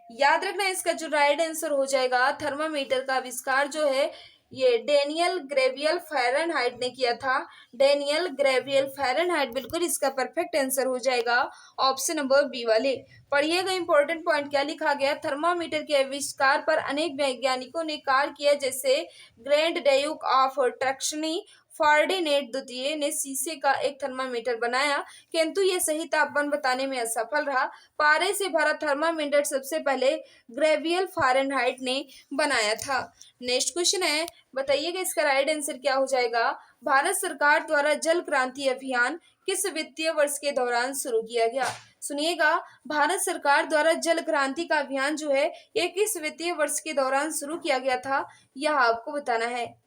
याद रखना इसका जो राइट आंसर हो जाएगा, थर्मामीटर का आविष्कार जो है ये डेनियल ग्रेवियल फ़ारेनहाइट ने किया था। डेनियल ग्रेवियल फ़ारेनहाइट बिल्कुल इसका परफेक्ट आंसर हो जाएगा, ऑप्शन नंबर बी वाले। पढ़िएगा इंपॉर्टेंट पॉइंट क्या लिखा गया। थर्मामीटर के आविष्कार पर अनेक वैज्ञानिकों ने कार्य किया, जैसे grand Duke of Tuscany Ferdinand द्वितीय ने शीशे का एक थर्मामीटर बनाया, किंतु ये सही तापमान बताने में असफल रहा। पारे से भरा थर्मामीटर सबसे पहले ग्रेवियल फ़ारेनहाइट ने बनाया था। नेक्स्ट क्वेश्चन है, बताइएगा इसका राइट आंसर क्या हो जाएगा। भारत सरकार द्वारा जल क्रांति अभियान किस वित्तीय वर्ष के दौरान शुरू किया गया। सुनिएगा, भारत सरकार द्वारा जल क्रांति का अभियान जो है ये किस वित्तीय वर्ष के दौरान शुरू किया गया था, यह आपको बताना है।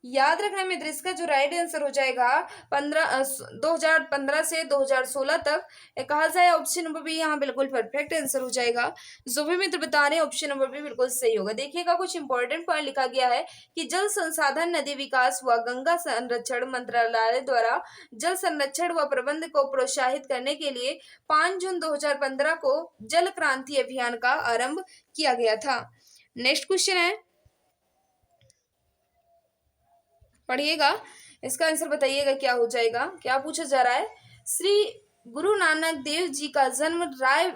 याद रखना मित्र, इसका जो राइट आंसर हो जाएगा 2015 से 2016 तक। कहा जाए ऑप्शन नंबर बी यहाँ बिल्कुल परफेक्ट आंसर हो जाएगा। जो भी मित्र बता रहे हैं ऑप्शन नंबर बी बिल्कुल सही होगा। देखिएगा कुछ इंपॉर्टेंट पॉइंट लिखा गया है कि जल संसाधन नदी विकास व गंगा संरक्षण मंत्रालय द्वारा जल संरक्षण व प्रबंध को प्रोत्साहित करने के लिए 5 जून 2015 को जल क्रांति अभियान का आरंभ किया गया था। नेक्स्ट क्वेश्चन है, पढ़िएगा इसका आंसर बताइएगा क्या हो जाएगा। क्या पूछा जा रहा है, श्री गुरु नानक देव जी का जन्म राय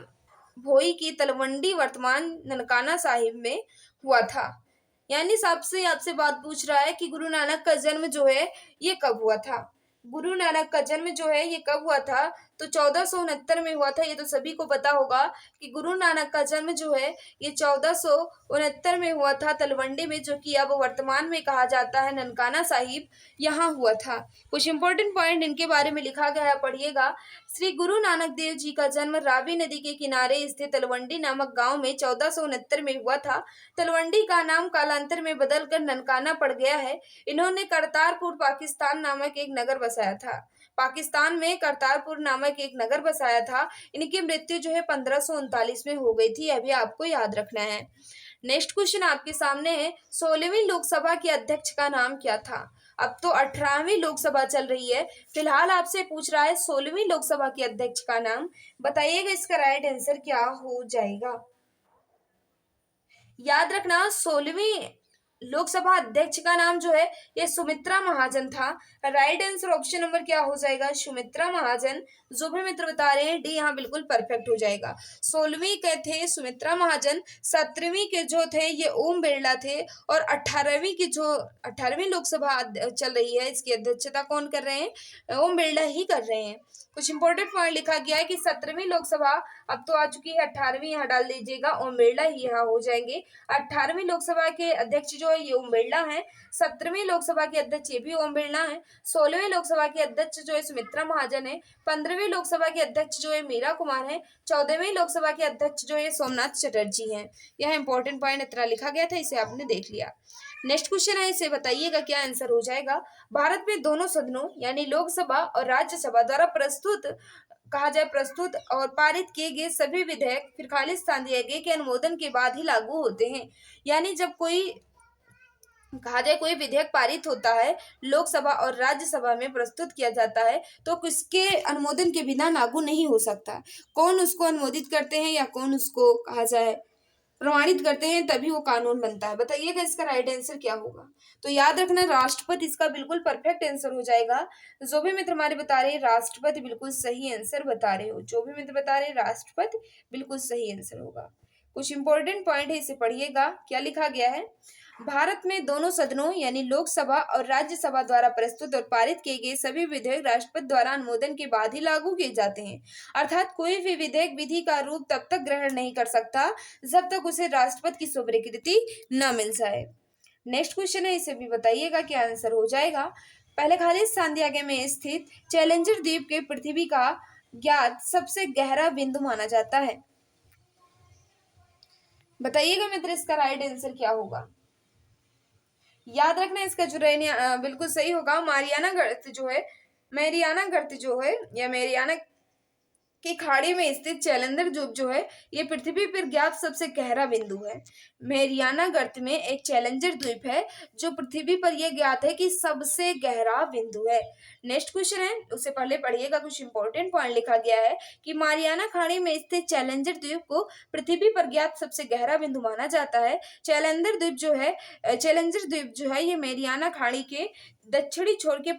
भोई की तलवंडी वर्तमान ननकाना साहिब में हुआ था। यानी सबसे आपसे बात पूछ रहा है कि गुरु नानक का जन्म जो है ये कब हुआ था। गुरु नानक का जन्म जो है ये कब हुआ था, तो 1469 में हुआ था। ये तो सभी को पता होगा कि गुरु नानक का जन्म जो है ये 1469 में हुआ था तलवंडी में, जो कि अब वर्तमान में कहा जाता है ननकाना साहिब, यहाँ हुआ था। कुछ इंपॉर्टेंट पॉइंट इनके बारे में लिखा गया है, पढ़िएगा। श्री गुरु नानक देव जी का जन्म रावी नदी के किनारे स्थित तलवंडी नामक गांव में 1469 में हुआ था। तलवंडी का नाम कालांतर में बदलकर ननकाना पड़ गया है। इन्होंने करतारपुर पाकिस्तान नामक एक नगर बसाया था। पाकिस्तान में करतारपुर नामक एक नगर बसाया था। इनकी मृत्यु जो है 1539 में हो गई थी, यह भी आपको याद रखना है। नेक्स्ट क्वेश्चन आपके सामने है, 16वीं लोकसभा के अध्यक्ष का नाम क्या था। अब तो 18वीं लोकसभा चल रही है, फिलहाल आपसे पूछ रहा है 16वीं लोकसभा के अध्यक्ष का नाम बताइएगा। इसका राइट आंसर क्या हो जाएगा। याद रखना 16वीं लोकसभा अध्यक्ष का नाम जो है ये सुमित्रा महाजन था। राइट आंसर ऑप्शन नंबर क्या हो जाएगा, सुमित्रा महाजन। जो भी मित्र बता रहे हैं डी यहाँ बिल्कुल परफेक्ट हो जाएगा। 16वीं के थे सुमित्रा महाजन, 17वीं के जो थे ये ओम बिरला थे, और 18वीं की जो 18वीं लोकसभा चल रही है इसकी अध्यक्षता कौन कर रहे हैं, ओम बिरला ही कर रहे हैं। कुछ इंपॉर्टेंट पॉइंट लिखा गया है कि 17वीं लोकसभा अब तो आ चुकी है, 18वीं यहाँ डाल दीजिएगा, ओम बिरला ही यहाँ हो जाएंगे। 18वीं लोकसभा के अध्यक्ष जो है ये ओम बिरला है, 17वीं लोकसभा के अध्यक्ष ये भी ओम बिरला है, 16वीं लोकसभा के अध्यक्ष जो है सुमित्रा महाजन है, 15वीं लोकसभा के अध्यक्ष जो है मीरा कुमार है, 14वीं लोकसभा के अध्यक्ष जो है सोमनाथ चटर्जी हैं। यह इंपॉर्टेंट पॉइंट इतना लिखा गया था, इसे आपने देख लिया। नेक्स्ट क्वेश्चन है, इसे बताइएगा क्या आंसर हो जाएगा। भारत में दोनों सदनों यानी लोकसभा और राज्यसभा द्वारा प्रस्तुत और पारित किए गए सभी विधेयक फिर खालिस्तान दिए गए के अनुमोदन के बाद ही लागू होते हैं। यानी जब कोई कहा जाए कोई विधेयक पारित होता है, लोकसभा और राज्यसभा में प्रस्तुत किया जाता है, तो किसके अनुमोदन के बिना लागू नहीं हो सकता। कौन उसको अनुमोदित करते हैं या कौन उसको कहा जाए प्रमाणित करते हैं, तभी वो कानून बनता है। बताइएगा इसका राइट आंसर क्या होगा। तो याद रखना राष्ट्रपति इसका बिल्कुल परफेक्ट आंसर हो जाएगा। जो भी मित्र हमारे बता रहे हैं राष्ट्रपति बिल्कुल सही आंसर बता रहे हो, जो भी मित्र बता रहे हैं राष्ट्रपति बिल्कुल सही आंसर होगा। कुछ इंपॉर्टेंट पॉइंट है, इसे पढ़िएगा क्या लिखा गया है। भारत में दोनों सदनों यानी लोकसभा और राज्यसभा द्वारा प्रस्तुत और पारित किए गए सभी विधेयक राष्ट्रपति द्वारा अनुमोदन के बाद ही लागू किए जाते हैं। अर्थात कोई भी विधेयक विधि का रूप तब तक ग्रहण नहीं कर सकता जब तक उसे राष्ट्रपति की स्वीकृति न मिल जाए। नेक्स्ट क्वेश्चन है, इसे भी बताइएगा क्या आंसर हो जाएगा। पहले खालिस्तान दियागे में स्थित चैलेंजर द्वीप के पृथ्वी का ज्ञात सबसे गहरा बिंदु माना जाता है। बताइएगा मित्र इसका राइट आंसर क्या होगा। याद रखना इसका जो बिल्कुल सही होगा। मारियाना गर्त जो है या मेरियाना की खाड़ी में स्थित चैलेंजर द्वीप जो है ये पृथ्वी पर ज्ञात सबसे गहरा बिंदु है। मेरियाना गर्त में एक चैलेंजर द्वीप है जो पृथ्वी पर यह ज्ञात है कि सबसे गहरा बिंदु है। नेक्स्ट क्वेश्चन है, उससे पहले पढ़िएगा, कुछ इंपॉर्टेंट पॉइंट लिखा गया है कि मारियाना खाड़ी में स्थित चैलेंजर द्वीप को पृथ्वी पर ज्ञात सबसे गहरा बिंदु माना जाता है। चैलेंजर द्वीप जो है ये मेरियाना खाड़ी के दक्षिणी छोर के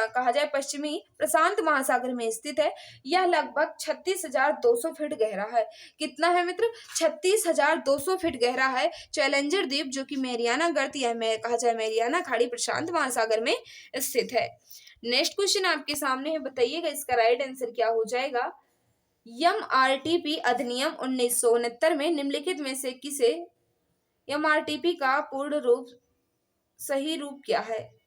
कहा जाए पश्चिमी प्रशांत महासागर में स्थित है। यह लगभग 36,200 फीट गहरा है। कितना है मित्र? 36,200 फीट गहरा है चैलेंजर द्वीप, जो कि मेरियाना गर्त या कहा जाए मेरियाना खाड़ी प्रशांत महासागर में स्थित है। नेक्स्ट क्वेश्चन आपके सामने है, बताइएगा इसका राइट आंसर क्या हो जाएगा। एमआरटीपी अधिनियम 1969 में निम्नलिखित में से किसे एमआरटीपी का पूर्ण रूप सही रूप क्या है?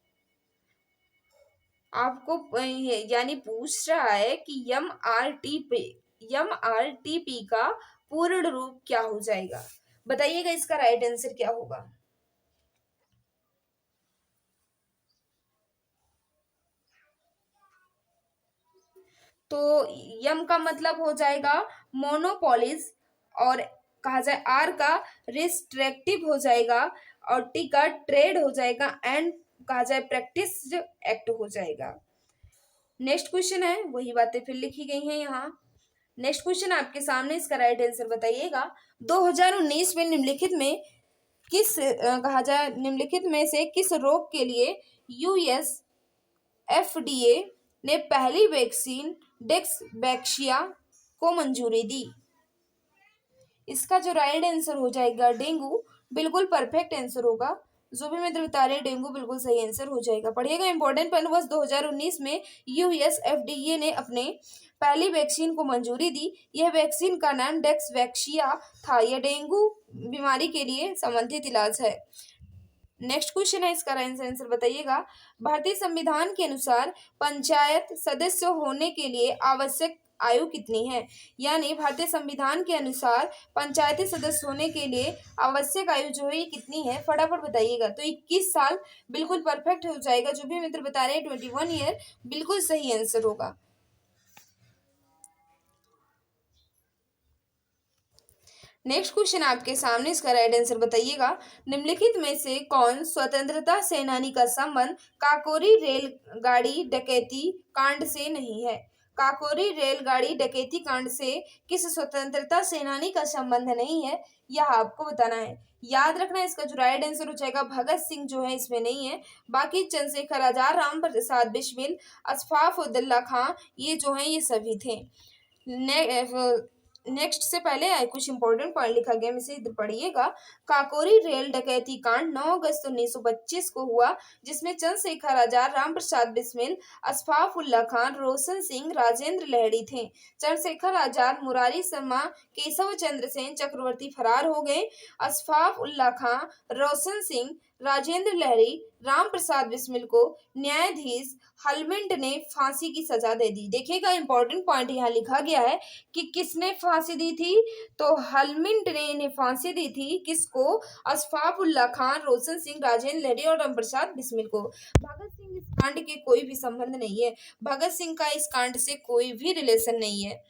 आपको यानी पूछ रहा है कि एमआरटीपी का पूर्ण रूप क्या हो जाएगा। बताइएगा इसका राइट आंसर क्या होगा। तो यम का मतलब हो जाएगा मोनोपोलिस, और कहा जाए आर का रिस्ट्रिक्टिव हो जाएगा, और टी का ट्रेड हो जाएगा, एंड कहा जाए प्रैक्टिस एक्ट हो जाएगा। नेक्स्ट क्वेश्चन है, वही बातें फिर लिखी गई हैं यहाँ। नेक्स्ट क्वेश्चन आपके सामने, इसका राइट आंसर बताइएगा। 2019 में निम्नलिखित में से किस रोग के लिए यूएस एफडीए ने पहली वैक्सीन डेक्सवैक्सिया को मंजूरी दी? इसका जो राइट आंसर हो जाएगा डेंगू, बिल्कुल परफेक्ट आंसर होगा। जो भी मित्र बता रहे हैं डेंगू बिल्कुल सही आंसर हो जाएगा। पढ़िएगा इंपॉर्टेंट पॉइंट, वर्ष 2019 में यूएस एफडीए ने अपने पहली वैक्सीन को मंजूरी दी। यह वैक्सीन का नाम डेक्सवैक्सिया था। यह डेंगू बीमारी के लिए संबंधित इलाज है। नेक्स्ट क्वेश्चन है, इसका आंसर बताइएगा। भारतीय संविधान के अनुसार पंचायत सदस्य होने के लिए आवश्यक आयु कितनी है? यानी भारतीय संविधान के अनुसार पंचायती सदस्य होने के लिए आवश्यक आयु जो है ये कितनी है? फटाफट बताइएगा। तो 21 साल बिल्कुल परफेक्ट हो जाएगा। जो भी मित्र बता रहे हैं 21 ईयर बिल्कुल सही आंसर होगा। नेक्स्ट क्वेश्चन आपके सामने, इसका राइट आंसर बताइएगा। निम्नलिखित में से कौन स्वतंत्रता सेनानी का संबंध काकोरी रेलगाड़ी डकैती कांड से नहीं है? काकोरी रेलगाड़ी डकैती कांड से किस स्वतंत्रता सेनानी का संबंध नहीं है, यह आपको बताना है। याद रखना, इसका जो राइट आंसर हो जाएगा भगत सिंह जो है इसमें नहीं है। बाकी चंद्रशेखर आजाद, राम प्रसाद बिस्मिल, अशफाक उद्दौला खां, ये जो है ये सभी थे। नेक्स्ट से पहले कुछ इंपॉर्टेंट पॉइंट लिखा गया, इसे इधर पढ़िएगा। काकोरी रेल डकैती कांड 9 अगस्त 1925 को हुआ, जिसमें चंद्रशेखर आजाद, राम प्रसाद बिस्मिल, अशफाक उल्ला खान, रोशन सिंह, राजेंद्र लहड़ी थे। चंद्रशेखर आजाद, मुरारी शर्मा, केशव चंद्र सेन चक्रवर्ती फरार हो गए। अशफाक उल्ला खान, रोशन सिंह, राजेंद्र लहरी, राम प्रसाद बिस्मिल को न्यायाधीश हलमिंड ने फांसी की सजा दे दी। देखिएगा इंपॉर्टेंट पॉइंट यहाँ लिखा गया है कि किसने फांसी दी थी, तो हलमिंड ने इन्हें फांसी दी थी। किसको? अशफाक उल्ला खान, रोशन सिंह, राजेंद्र लहरी और राम प्रसाद बिस्मिल को। भगत सिंह इस कांड के कोई भी संबंध नहीं है। भगत सिंह का इस कांड से कोई भी रिलेशन नहीं है।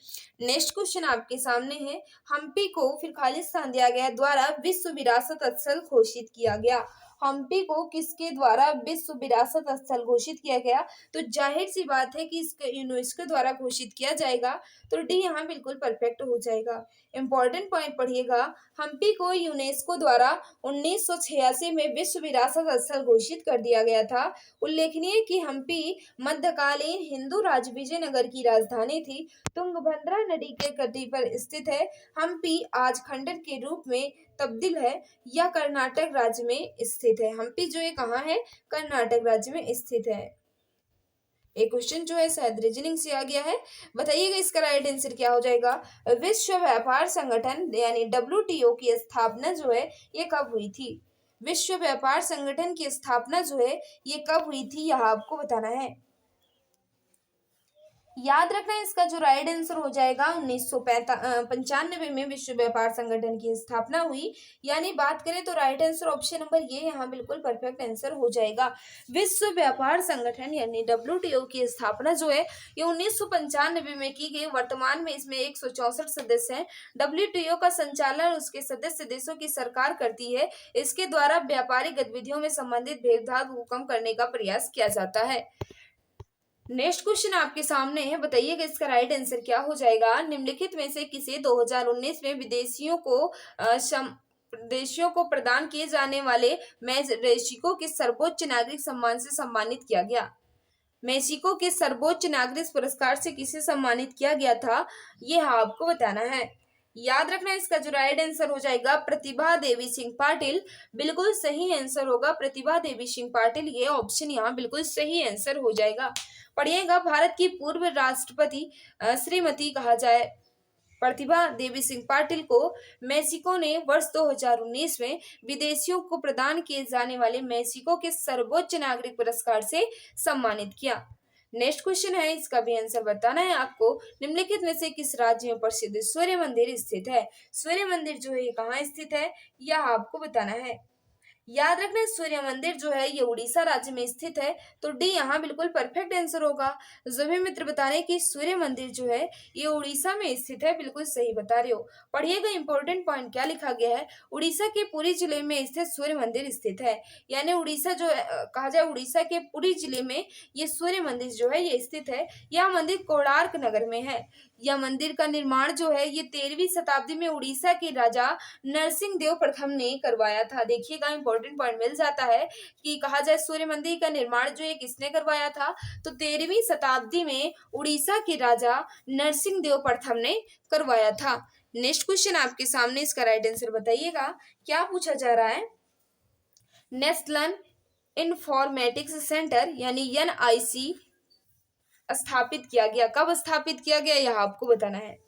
नेक्स्ट क्वेश्चन आपके सामने है, हम्पी को फिर खालिस्तान दिया गया द्वारा विश्व विरासत स्थल घोषित किया गया। हम्पी को किसके द्वारा विश्व विरासत स्थल घोषित किया गया? तो जाहिर सी बात है कि इसके यूनेस्को द्वारा घोषित किया जाएगा। तो डी यहाँ बिल्कुल परफेक्ट हो जाएगा। इंपॉर्टेंट पॉइंट पढ़िएगा, हम्पी को यूनेस्को द्वारा 1986 में विश्व विरासत स्थल घोषित कर दिया गया था। उल्लेखनीय कि हम्पी मध्यकालीन हिंदू राज्य विजयनगर की राजधानी थी। तुंगभद्रा नदी के तट पर स्थित है। हम्पी आज खंडर के रूप में तब्दील है। यह कर्नाटक राज्य में स्थित है। हम्पी जो है कहाँ है? कर्नाटक राज्य में स्थित है। एक क्वेश्चन जो है शायद रीजनिंग से आ गया है, बताइएगा इसका राइट आंसर क्या हो जाएगा। विश्व व्यापार संगठन यानी WTO की स्थापना जो है ये कब हुई थी? विश्व व्यापार संगठन की स्थापना जो है ये कब हुई थी, यह आपको बताना है। याद रखना इसका जो राइट आंसर हो जाएगा 1995 में विश्व व्यापार संगठन की स्थापना हुई। यानी बात करें तो राइट आंसर ऑप्शन नंबर ये यहाँ बिल्कुल परफेक्ट आंसर हो जाएगा। विश्व व्यापार संगठन यानी डब्ल्यूटीओ की स्थापना जो है ये 1995 में की गई। वर्तमान में इसमें 164 सदस्य हैं। डब्ल्यूटीओ का संचालन उसके सदस्य देशों की सरकार करती है। इसके द्वारा व्यापारिक गतिविधियों में संबंधित भेदभाव को कम करने का प्रयास किया जाता है। नेक्स्ट क्वेश्चन आपके सामने है, बताइएगा इसका राइट आंसर क्या हो जाएगा। निम्नलिखित में से किसे 2019 में विदेशियों को प्रदान किए जाने वाले मेक्सिको के सर्वोच्च नागरिक सम्मान से सम्मानित किया गया। मेक्सिको के सर्वोच्च नागरिक पुरस्कार से किसे सम्मानित किया गया था, ये आपको बताना है। याद रखना इसका जो राइट आंसर हो जाएगा प्रतिभा देवी सिंह पाटिल। बिल्कुल सही आंसर होगा प्रतिभा देवी सिंह पाटिल, ये ऑप्शन यहाँ बिल्कुल सही आंसर हो जाएगा। पढ़िएगा, भारत की पूर्व राष्ट्रपति श्रीमती कहा जाए प्रतिभा देवी सिंह पाटिल को मेक्सिको ने वर्ष 2019 में विदेशियों को प्रदान किए जाने वाले मेक्सिको के सर्वोच्च नागरिक पुरस्कार से सम्मानित किया। नेक्स्ट क्वेश्चन है, इसका भी आंसर बताना है आपको। निम्नलिखित में से किस राज्य में प्रसिद्ध सूर्य मंदिर स्थित है। सूर्य मंदिर जो है कहाँ स्थित है, यह आपको बताना है। याद रखना सूर्य मंदिर जो है ये उड़ीसा राज्य में स्थित है, तो डी यहाँ बिल्कुल परफेक्ट आंसर होगा। जो भी मित्र बता रहे हैं कि सूर्य मंदिर जो है ये उड़ीसा में स्थित है, बिल्कुल सही बता रहे हो। पढ़िएगा इंपॉर्टेंट पॉइंट क्या लिखा गया है, उड़ीसा के पुरी जिले में स्थित सूर्य मंदिर स्थित है। यानी उड़ीसा जो कहा जाए उड़ीसा के पुरी जिले में ये सूर्य मंदिर जो है ये स्थित है। यह मंदिर कोणार्क नगर में है। यह मंदिर का निर्माण जो है ये 13वीं शताब्दी में उड़ीसा के राजा नरसिंह देव प्रथम ने करवाया था। देखिएगा इंपॉर्टेंट पॉइंट मिल जाता है कि कहा जाए सूर्य मंदिर का निर्माण जो है किसने करवाया था, तो 13वीं शताब्दी में उड़ीसा के राजा नरसिंह देव प्रथम ने करवाया था। नेक्स्ट क्वेश्चन आपके सामने, इसका राइट आंसर बताइएगा क्या पूछा जा रहा है। नेशनल इंफॉर्मेटिक्स सेंटर यानी NIC स्थापित किया गया, कब स्थापित किया गया यह आपको बताना है।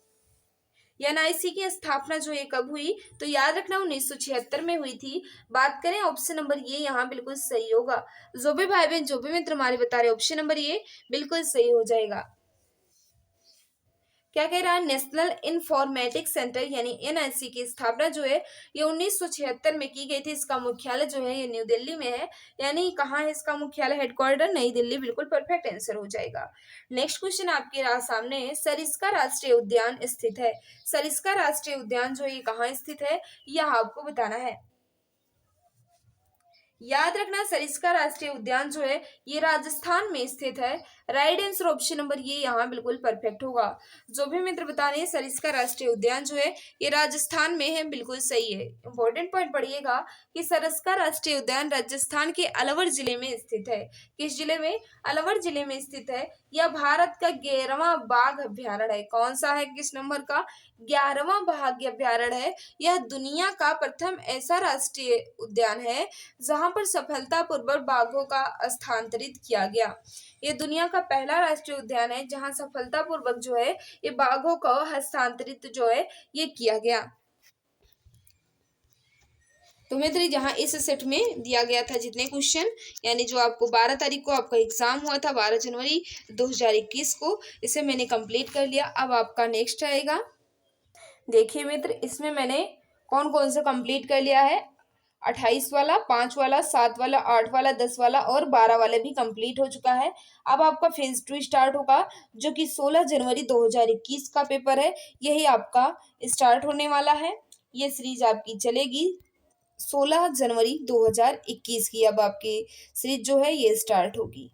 NIC की स्थापना जो है कब हुई, तो याद रखना 1976 में हुई थी। बात करें ऑप्शन नंबर ये यहाँ बिल्कुल सही होगा। जो भी भाई बहन जो भी मित्र हमारे बता रहे ऑप्शन नंबर ये बिल्कुल सही हो जाएगा। क्या कह रहा है, नेशनल इंफॉर्मेटिक्स सेंटर यानी NIC की स्थापना जो है ये 1976 में की गई थी। इसका मुख्यालय जो है ये न्यू दिल्ली में है। यानी कहाँ है इसका मुख्यालय, हेडक्वार्टर नई दिल्ली, बिल्कुल परफेक्ट आंसर हो जाएगा। नेक्स्ट क्वेश्चन आपके सामने है, सरिस्का राष्ट्रीय उद्यान स्थित है। सरिस्का राष्ट्रीय उद्यान जो है कहाँ स्थित है, यह आपको बताना है। याद रखना सरिस्का राष्ट्रीय उद्यान जो है ये राजस्थान में स्थित है। राइट आंसर ऑप्शन नंबर ये यहाँ बिल्कुल परफेक्ट होगा। जो भी मित्र बता रहे हैं सरिस्का राष्ट्रीय उद्यान जो है ये राजस्थान में है, बिल्कुल सही है। इंपॉर्टेंट पॉइंट पढ़िएगा कि सरिस्का राष्ट्रीय उद्यान राजस्थान के अलवर जिले में स्थित है। किस जिले में, अलवर जिले में स्थित है। यह भारत का 11वां बाघ अभ्यारण्य है। कौन सा है, किस नंबर का, 11वां बाघ अभ्यारण्य है। यह दुनिया का प्रथम ऐसा राष्ट्रीय उद्यान है जहां पर सफलतापूर्वक बाघों का स्थानांतरित किया गया। ये दुनिया का पहला राष्ट्रीय उद्यान है जहां सफलतापूर्वक जो है ये बाघों का हस्तांतरित जो है ये किया गया। तो मित्र यहाँ इस सेट में दिया गया था जितने क्वेश्चन, यानी जो आपको 12 तारीख को आपका एग्जाम हुआ था 12 जनवरी 2021 को, इसे मैंने कंप्लीट कर लिया। अब आपका नेक्स्ट आएगा। देखिए मित्र इसमें मैंने कौन कौन सा कंप्लीट कर लिया है, 28 वाला, 5 वाला, 7 वाला, 8 वाला, 10 वाला और 12 वाला भी कंप्लीट हो चुका है। अब आपका फेज 2 स्टार्ट होगा जो कि 16 जनवरी 2021 का पेपर है, यही आपका स्टार्ट होने वाला है। ये सीरीज आपकी चलेगी 16 जनवरी 2021 की। अब आपकी सीरीज जो है ये स्टार्ट होगी।